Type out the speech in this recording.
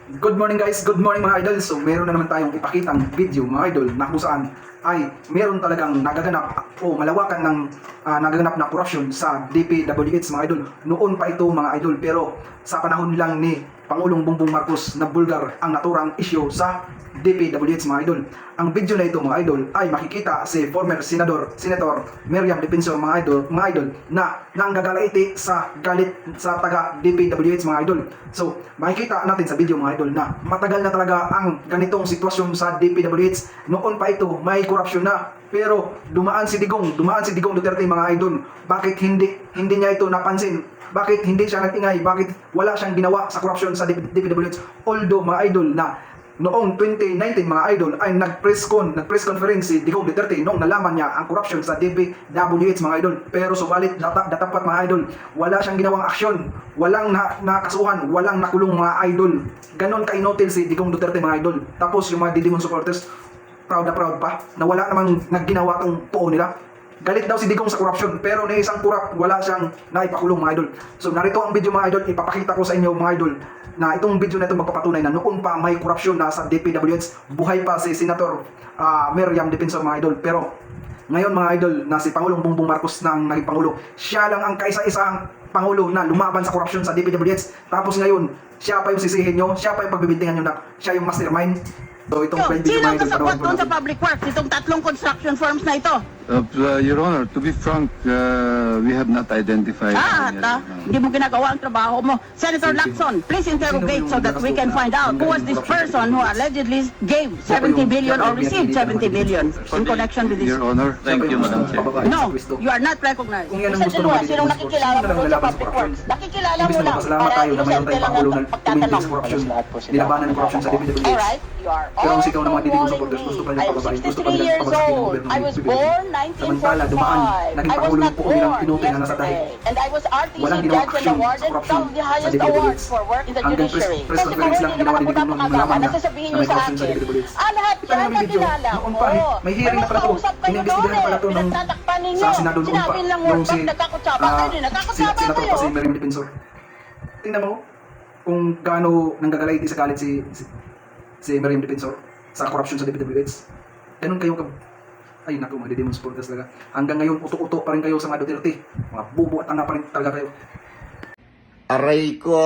Good morning guys, good morning mga idol. So meron na naman tayong ipakitang video mga idol na kung saan ay meron talagang nagaganap o malawakan ng nagaganap na korupsyon sa DPWH mga idol. Noon pa ito mga idol, pero sa panahon lang ni Pangulong Bongbong Marcos na bulgar ang naturang issue sa DPWH mga idol. Ang video na ito mga idol ay makikita si former Senator Miriam Defensor mga idol na nanggagalaiti sa galit sa taga DPWH mga idol. So makikita natin sa video mga idol na matagal na talaga ang ganitong sitwasyon sa DPWH. Noon pa ito may korupsyon na, pero dumaan si Digong Duterte mga idol. Bakit hindi niya ito napansin? Bakit hindi siya nag-ingay? Bakit wala siyang ginawa sa korupsyon sa DPWH? Although mga idol na noong 2019 mga idol ay nag-press conference si Digong Duterte nung nalaman niya ang corruption sa DPWH mga idol. Pero subalit datapat mga idol, wala siyang ginawang aksyon, walang nakasuhan, walang nakulong mga idol. Ganon ka-inotil si Digong Duterte mga idol. Tapos yung mga Didimon supporters, proud pa na wala namang nagginawa tong puo nila. Galit daw si Digong sa corruption, pero na isang kurap wala siyang naipakulong mga idol. So narito ang video mga idol, ipapakita ko sa inyo mga idol na itong video na ito magpapatunay na noon pa may korupsyon na sa DPWH. Buhay pa si Senator Miriam Defensor mga idol, pero ngayon mga idol na si Pangulong Bongbong Marcos na ang naging Pangulo, siya lang ang kaisa-isang Pangulo na lumaban sa korupsyon sa DPWH. Tapos ngayon, siya pa yung sisihin nyo, siya pa yung pagbibintingan nyo na siya yung mastermind. So itong Sino ang kasabot doon sa public works, itong tatlong construction firms na ito? Your Honor, to be frank, we have not identified. Hindi mo ginagawa ang trabaho mo. Senator Lacson, please interrogate so that we can find out who was this person who allegedly gave 70 billion or received 70 billion in connection with this. Your Honor, Thank you, Madam Chair. No, you are not recognized. Kung yan ang gusto naman Sinong nakikilala mo doon sa public works? Nakikilala mo lang. Salamat tayo na mayroon tayong Pangulo na tumingin sa korupsyon, nilabanan ng korupsyon sa DPWH. Alright, you are Pero ang sigaw ng mga Didimon all supporters, gusto pa calling nilang me. pababain, I'm gusto pa 63 nilang years pabagsakin ng old. gobyerno I ng was PBB. born Samantala, dumaan, 1945. naging I was Pangulo not po nilang born pinuti na nasa tahi. yesterday. And I was RTC Walang judge ginawang and aksyon sa awarded korupsyon some of the sa highest DPWH. awards for work in the Hanggang judiciary. press Kasi conference lang hindi ginawa naman ni ako Digong nung nalaman niya nasasabihin na niyo may sa korupsyon sa akin. DPWH. Lahat Kaya yan may video, nakilala noon ko. pa may hearing na pala to. Nagkausap kayo Inimbestigahan noon pala to nung pinagtatakpan ninyo. sa Senado noon pa. Sinabi lang Nung work si nagkakutsaba kayo din. Nagkakutsaba Senator kayo. pa si Miriam Defensor. Tingnan mo kung gaano nanggagalaiti sa galit si Miriam Defensor sa korupsyon sa DPWH. Ganun kayo ay naku, mga Didimon supporters talaga. Hanggang ngayon, uto-uto pa rin kayo sa mga Duterte. Mga bubo at tanga pa rin talaga kayo. Aray ko!